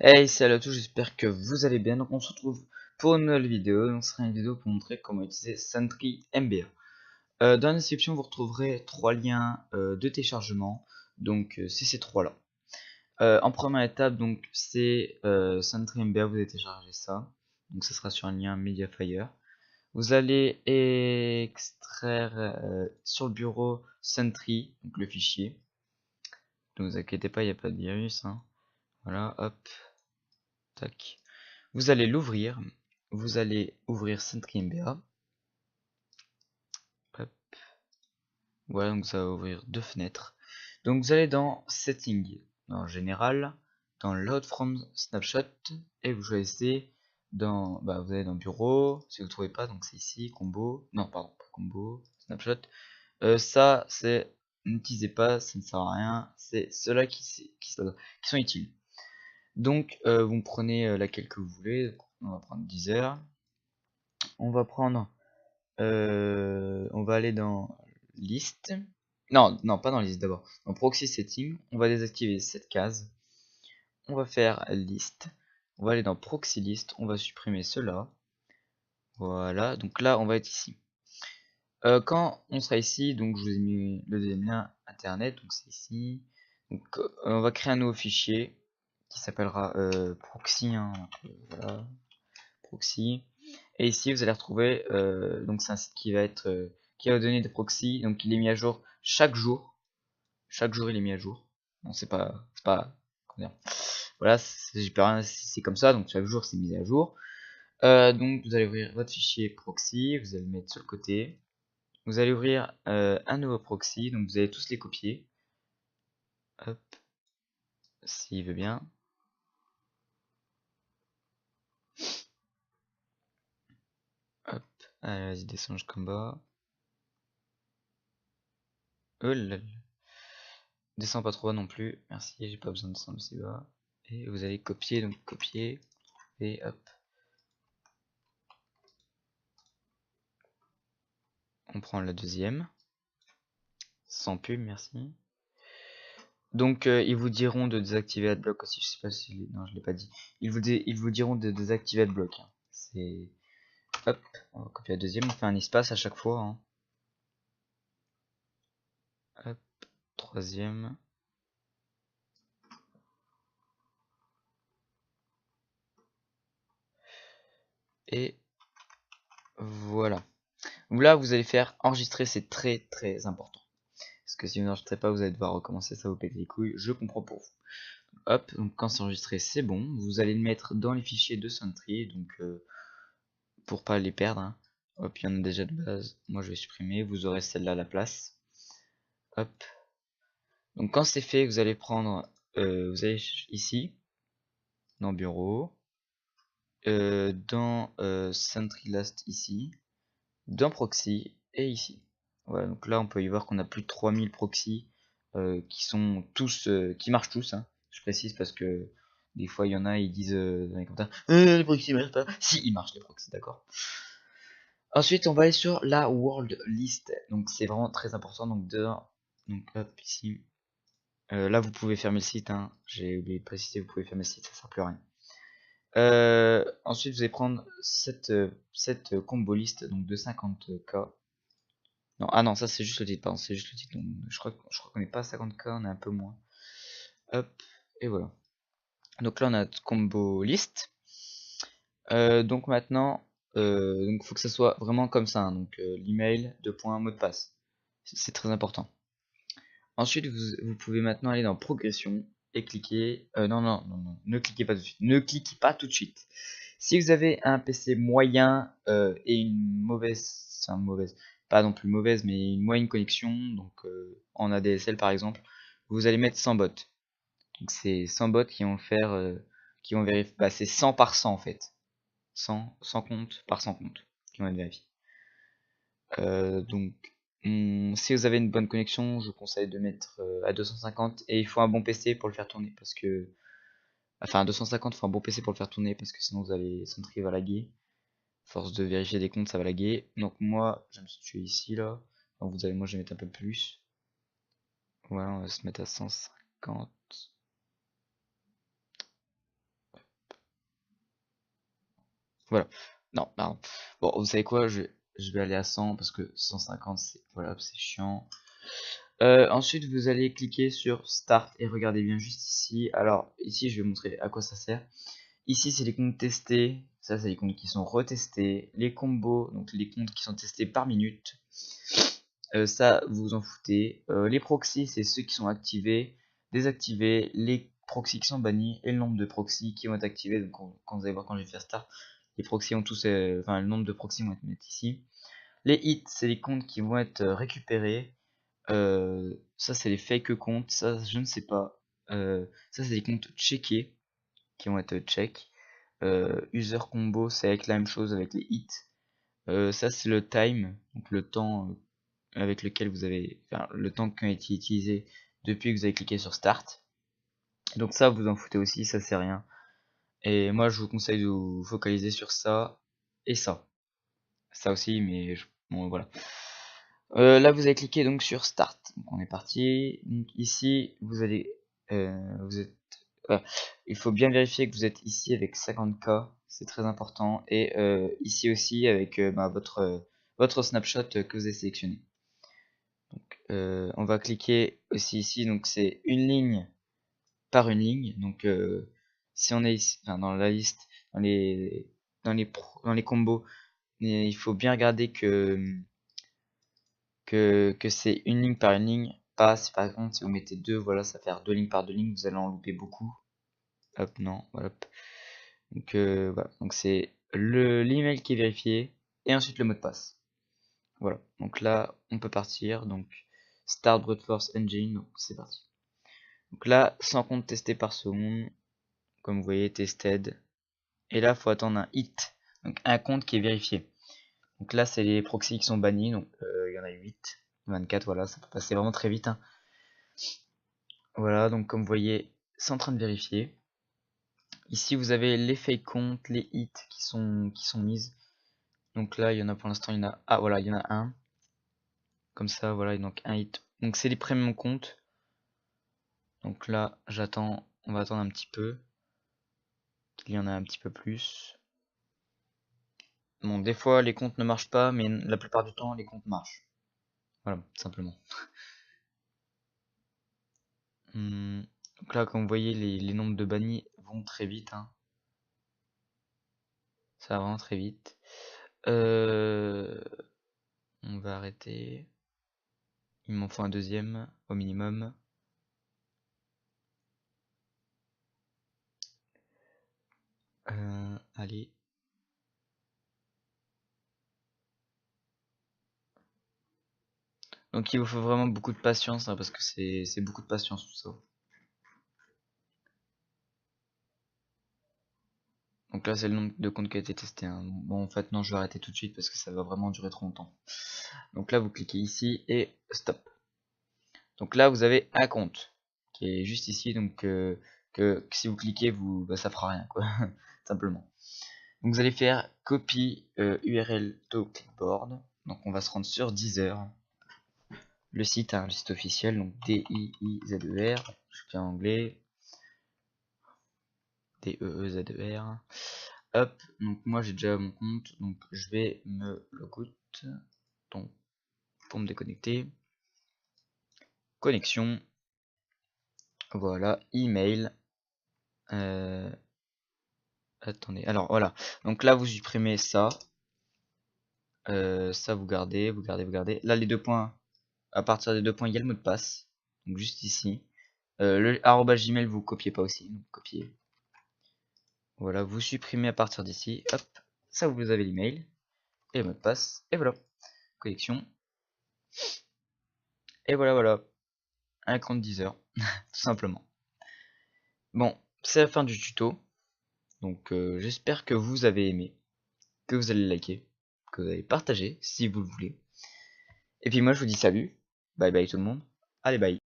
Hey, salut à tous, j'espère que vous allez bien. Donc on se retrouve pour une nouvelle vidéo. Donc ce sera une vidéo pour montrer comment utiliser Sentry MBA. Dans la description, vous retrouverez trois liens de téléchargement. Donc c'est ces trois-là. En première étape, donc c'est Sentry MBA, vous allez télécharger ça. Donc ça sera sur un lien Mediafire. Vous allez extraire sur le bureau Sentry, donc le fichier. Ne vous inquiétez pas, il n'y a pas de virus, hein. Voilà, hop, tac. Vous allez l'ouvrir. Vous allez ouvrir SentryMBA. Hop. Voilà, donc ça va ouvrir deux fenêtres. Donc vous allez dans Settings, dans Général, dans Load from Snapshot, et vous choisissez dans, vous allez dans Bureau, si vous ne trouvez pas, donc c'est ici, Combo, non pardon, pas Combo, Snapshot. Ça, c'est, n'utilisez pas, ça ne sert à rien, c'est ceux-là qui sont utiles. Donc vous prenez laquelle que vous voulez, on va prendre Deezer, on va prendre on va aller dans liste. Non, non, pas dans liste d'abord. Dans proxy setting, on va désactiver cette case. On va faire liste. On va aller dans proxy list. On va supprimer cela. Voilà. Donc là, on va être ici. Quand on sera ici, donc je vous ai mis le deuxième lien internet. Donc c'est ici. Donc on va créer un nouveau fichier qui s'appellera proxy. Hein, donc, voilà. Proxy. Et ici vous allez retrouver donc c'est un site qui va être qui va donner des proxys, donc il est mis à jour chaque jour il est mis à jour. Non, c'est pas comment dire. Voilà, j'ai pas rien, c'est comme ça, donc chaque jour c'est mis à jour. Donc vous allez ouvrir votre fichier proxy, vous allez le mettre sur le côté, vous allez ouvrir un nouveau proxy, donc vous allez tous les copier, hop, s'il veut bien. Hop, allez, vas-y, descends jusqu'en bas. Oh là là. Descends pas trop bas non plus, merci, j'ai pas besoin de descendre aussi bas. Et vous allez copier, donc copier, et hop. On prend la deuxième, sans pub, merci. Donc ils vous diront de désactiver AdBlock aussi, je sais pas si... Non, je l'ai pas dit. Ils vous diront de désactiver AdBlock. Hein. C'est... Hop, on va copier la deuxième, on fait un espace à chaque fois. Hein. Hop, troisième. Et voilà. Donc là, vous allez faire enregistrer, c'est très très important. Parce que si vous n'enregistrez pas, vous allez devoir recommencer, ça vous pète les couilles, je comprends pour vous. Hop, donc quand c'est enregistré, c'est bon. Vous allez le mettre dans les fichiers de Sentry, donc pour pas les perdre. Hein. Hop, il y en a déjà de base. Moi, je vais supprimer. Vous aurez celle-là à la place. Hop. Donc quand c'est fait, vous allez prendre, vous allez ici, dans Bureau, dans Sentry Last ici, dans Proxy et ici. Voilà, donc là on peut y voir qu'on a plus de 3000 proxys qui sont tous, qui marchent tous. Hein. Je précise parce que des fois il y en a, ils disent dans les commentaires, les proxys marchent pas. Si, ils marchent les proxys, d'accord. Ensuite, on va aller sur la world list. Donc c'est vraiment très important. Donc hop ici. Là, vous pouvez fermer le site. Hein. J'ai oublié de préciser, vous pouvez fermer le site, ça sert plus à rien. Ensuite, vous allez prendre cette combo list donc de 50K. Non, ah non, ça c'est juste le titre, pardon, c'est juste le titre. Donc, je crois qu'on n'est pas à 50K, on est un peu moins. Hop, et voilà. Donc là, on a notre combo list. Donc maintenant, donc faut que ça soit vraiment comme ça. Hein. Donc l'email, deux points, mot de passe. C'est très important. Ensuite, vous pouvez maintenant aller dans progression et cliquer. Non, non, non, non, ne cliquez pas tout de suite. Ne cliquez pas tout de suite. Si vous avez un PC moyen et une mauvaise, enfin mauvaise, pas non plus mauvaise, mais une moyenne connexion, donc en ADSL par exemple, vous allez mettre 100 bots. Donc c'est 100 bots qui vont faire, qui vont vérifier. Bah, c'est 100 par 100 en fait. 100 comptes par 100 comptes qui vont être vérifiés. Donc, si vous avez une bonne connexion, je vous conseille de mettre à 250 et il faut un bon PC pour le faire tourner parce que, enfin, à 250, il faut un bon PC pour le faire tourner parce que sinon vous allez, Sentry va laguer. Force de vérifier des comptes, ça va laguer. Donc moi, je me suis tué ici là. Donc vous allez, moi, je vais mettre un peu plus. Voilà, on va se mettre à 150. Voilà. Non, pardon. Bon, vous savez quoi, je vais aller à 100 parce que 150 c'est voilà, c'est chiant. Ensuite, vous allez cliquer sur Start et regardez bien juste ici. Alors, ici, je vais montrer à quoi ça sert. Ici, c'est les comptes testés. Ça, c'est les comptes qui sont retestés. Les combos, donc les comptes qui sont testés par minute. Ça, vous vous en foutez. Les proxys, c'est ceux qui sont activés, désactivés. Les proxys qui sont bannis et le nombre de proxys qui vont être activés. Donc, quand vous allez voir quand je vais faire Start, les proxys ont tous, enfin, le nombre de proxys vont être mis ici. Les hits, c'est les comptes qui vont être récupérés. Ça, c'est les fake comptes. Ça, je ne sais pas. Ça, c'est des comptes checkés qui vont être check. User combo, c'est avec la même chose avec les hits. Ça, c'est le time, donc le temps avec lequel vous avez, enfin, le temps qui a été utilisé depuis que vous avez cliqué sur Start. Donc ça, vous en foutez aussi, ça c'est rien. Et moi, je vous conseille de vous focaliser sur ça et ça. Ça aussi, mais bon, voilà. Là, vous avez cliqué donc sur Start. Donc, on est parti. Donc, ici, vous allez, vous êtes, voilà. Il faut bien vérifier que vous êtes ici avec 50K, c'est très important. Et ici aussi avec bah, votre snapshot que vous avez sélectionné. Donc, on va cliquer aussi ici. Donc, c'est une ligne par une ligne. Donc, si on est ici, enfin, dans la liste, dans les combos, il faut bien regarder que c'est une ligne par une ligne. Pas si par exemple si vous mettez deux, voilà, ça va faire deux lignes par deux lignes, vous allez en louper beaucoup. Hop, non, voilà. Donc voilà, donc c'est le l'email qui est vérifié et ensuite le mot de passe. Voilà, donc là on peut partir. Donc Start Brute Force Engine, donc c'est parti. Donc là 100 comptes testés par seconde, comme vous voyez, tested. Et là faut attendre un hit, donc un compte qui est vérifié. Donc là c'est les proxys qui sont bannis, donc il y en a 8, 24, voilà, ça peut passer vraiment très vite, hein. Voilà, donc comme vous voyez, c'est en train de vérifier. Ici vous avez les fake comptes, les hits qui sont mises. Donc là il y en a pour l'instant, il y en a. Ah voilà, il y en a un. Comme ça, voilà, et donc un hit. Donc c'est les premium comptes. Donc là j'attends, on va attendre un petit peu. Qu'il y en a un petit peu plus. Bon, des fois les comptes ne marchent pas, mais la plupart du temps les comptes marchent. Voilà, simplement. Donc là, comme vous voyez, les nombres de bannis vont très vite, hein. Ça va vraiment très vite. On va arrêter. Il m'en faut un deuxième au minimum. Allez. Donc il vous faut vraiment beaucoup de patience, hein, parce que c'est beaucoup de patience tout ça. Donc là c'est le nombre de comptes qui a été testé, hein. Bon en fait non, je vais arrêter tout de suite parce que ça va vraiment durer trop longtemps. Donc là vous cliquez ici et stop. Donc là vous avez un compte qui est juste ici, donc que si vous cliquez bah, ça fera rien quoi, simplement. Donc vous allez faire copy URL to clipboard. Donc on va se rendre sur Deezer. Le site, hein, le site officiel, donc D-I-I-Z-E-R, je fais en anglais, D-E-E-Z-E-R. Hop, donc moi j'ai déjà mon compte, donc je vais me logout, donc pour me déconnecter. Connexion, voilà, email. Attendez, alors voilà, donc là vous supprimez ça, ça vous gardez, vous gardez, vous gardez. Là les deux points, à partir des deux points il y a le mot de passe, donc juste ici. Le arobase Gmail vous copiez pas aussi, donc copiez. Voilà, vous supprimez à partir d'ici, hop, ça vous avez l'email et le mot de passe, et voilà, connexion, et voilà, voilà, un compte Deezer, tout simplement. Bon, c'est la fin du tuto, donc j'espère que vous avez aimé, que vous allez liker, que vous allez partager si vous le voulez. Et puis moi je vous dis salut, bye bye tout le monde, allez bye.